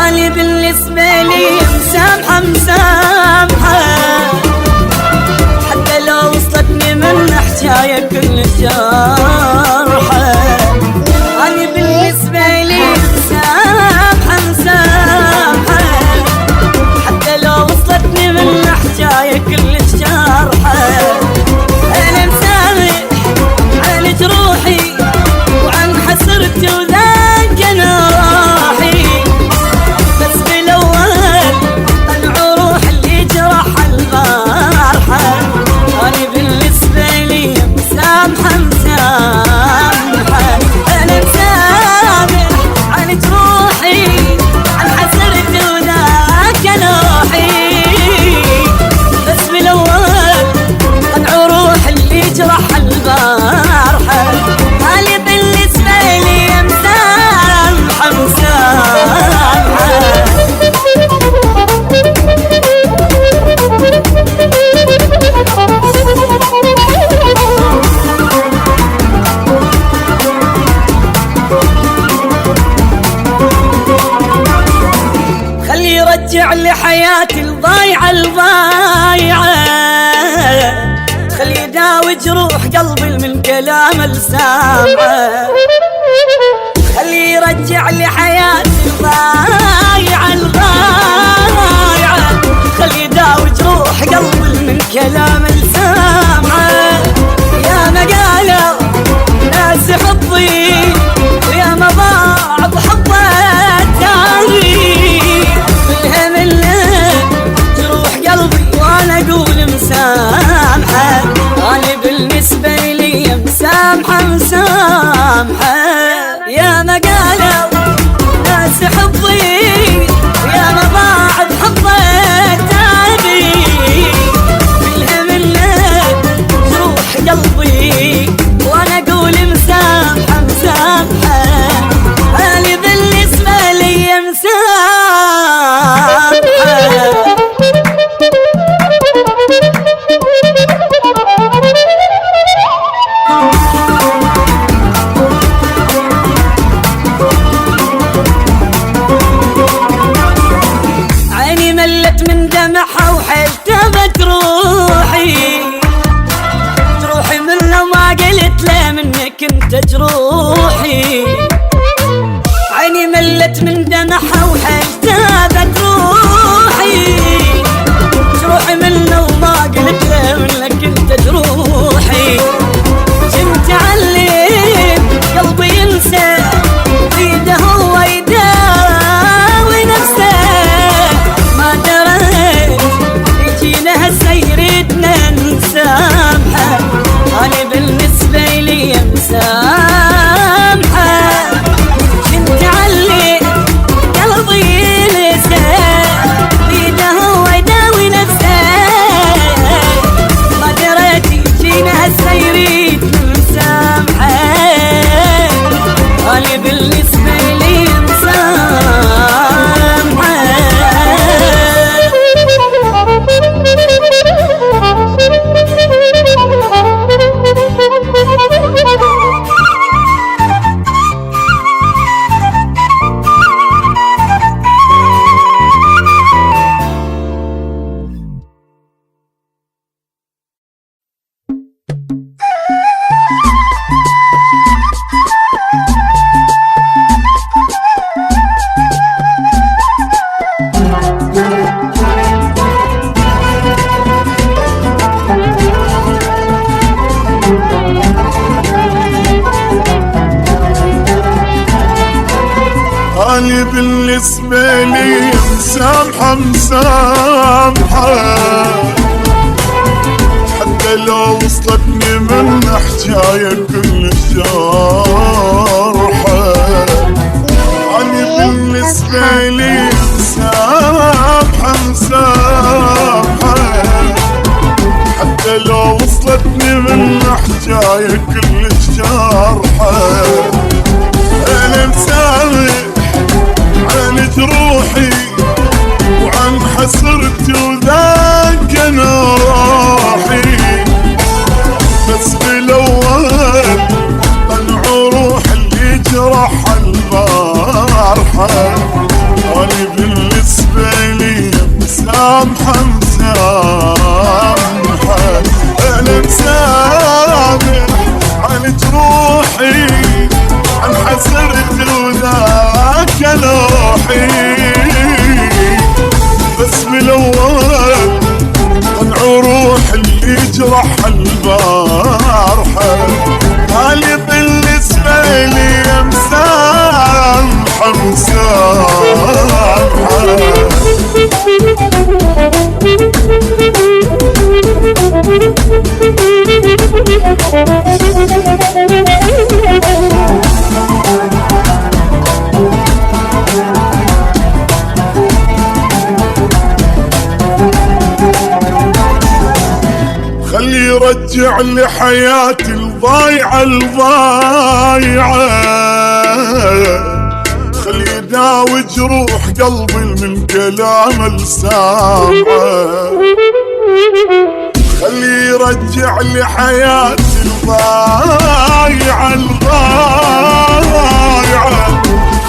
أنا بالنسبة لي مسامحة مسامحة، حتى لو وصلتني من حكاية كل جارحة. أنا بالنسبة لي مسامحة مسامحة، حتى لو وصلتني من حكاية كل جارحة. أنا مسامح عن جروحي وعن حسرتي وذاك أنا راحي، بس بالأول طلعوا روح اللي جرح البارحة. أنا بالنسبة لي مسامحة مسامحة، أنا مسامح عن جروحي عن حسرتي وذاك نوحي، بس بالأول طلعوا روح اللي جرح البارحة. أنا بالنسبة لي مسامحة مسامحة. خلي يرجع لي حياتي الضايعة الضايعة، خلي يداوي جروح قلبي من كلام السامعة. خلي يرجع لي حياتي الضايعة الضايعة، خلي يداوي جروح قلبي من كلام السامعة. يا ما قالوا ناس حبي ويا ما ضاع بحبه التاني، الهم جروح قلبي وانا اقول مسامحة. انا بالنسبة لي مسامحة مسامحة. يا ما قالوا ناس حبي ويا ما ضاع بحبه التاني، الهم جروح قلبي وانا اقول مسامحة مسامحة. انا بالنسبة لي مسامحة. عيني ملت من دمعها وحلتبت روحي، جروحي منه ما قلت له منك انت جروحي. عيني ملت من دمعها وحلتبت روحي، جروحي منه وما قلت له منك انت جروحي. كنت علم قلبي ينسى بيده هو يداوي نفسه، ما دريت يجينا هسه يريدنا نسامحه. انا بالنسبة لي مسامحة، كنت علي قلبي ينسى بيده هو يداوي نفسه، ما دريت يجينا هسه يريد نسامحه. أنا بالنسبة لي مسامحة. أنا بالنسبة لي مسامحة مسامحة، حتى لو وصلتني من حكاية كل جارحة. أنا بالنسبة لي مسامحة مسامحة، حتى لو وصلتني من حكاية كل جارحة. أنا مسامح عن جروح البارحة. أنا بالنسبة لي مسامحة مسامحة، أنا مسامح عن جروحي، عن حسرتي وذاك نوحي. بس بالأول طلع روح اللي جرح البارحة. هالي بالنسبة لي مسامحة مسامحة. خلي يرجع لي حياتي الضايعة الضايعة، خلي يداوي جروح قلبي من كلام السامعة. خلي يرجع لي حياتي الضايعة الضايعة،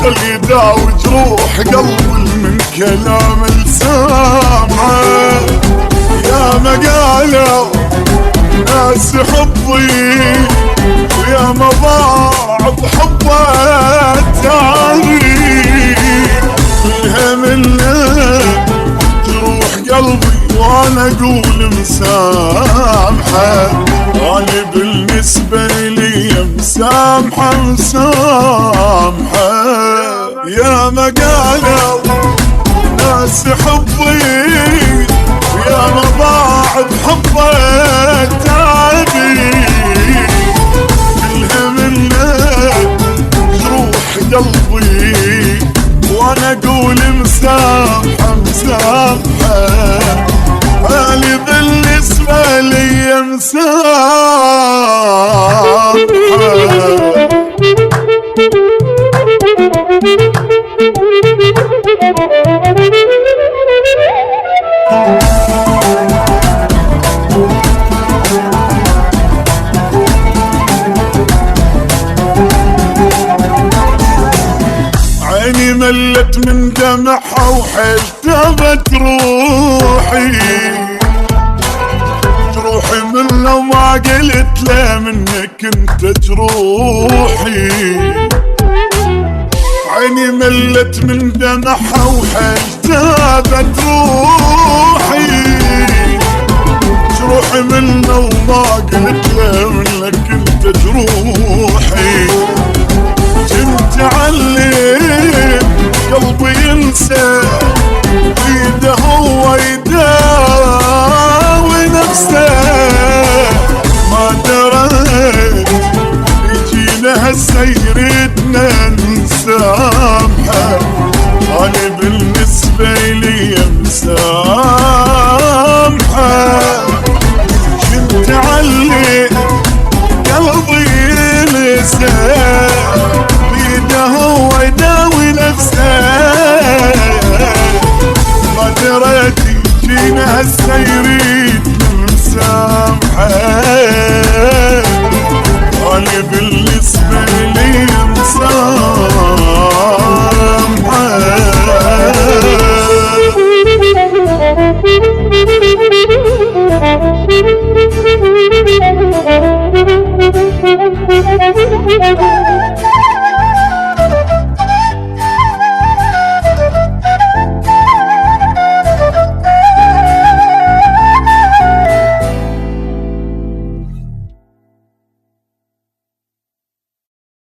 خلي يداوي جروح قلبي من كلام السامعة. يا ما قالوا ناس حبي، ويا ما ضاع بحبه التاريخ، كلها منه جروح قلبي وانا اقول مسامحة. انا بالنسبة لي مسامحة مسامحة. يا ما قالوا ناس حبي، يا ما ضاع بحبه التاريخ، كلها منه جروح قلبي وانا اقول مسامحة مسامحة. هالي بالنسبة لي مسامحة. عيني ملت من دمعها وحلتبت روحي، جروحي منه ما قلت له منك انت جروحي. عيني ملت من دمعها وحلتبت روحي، جروحي منه وما قلت له منك انت جروحي. كنت علم قلبي ينسى، بيده هو يداوي نفسه. ما دريت يجينا هسه يريدنا نسامحه. انا بالنسبة لي مسامحة. كنت علم قلبي ينسى، هو يداوي نفسه. ما دريت يجينا هسه يريد مسامحة. انا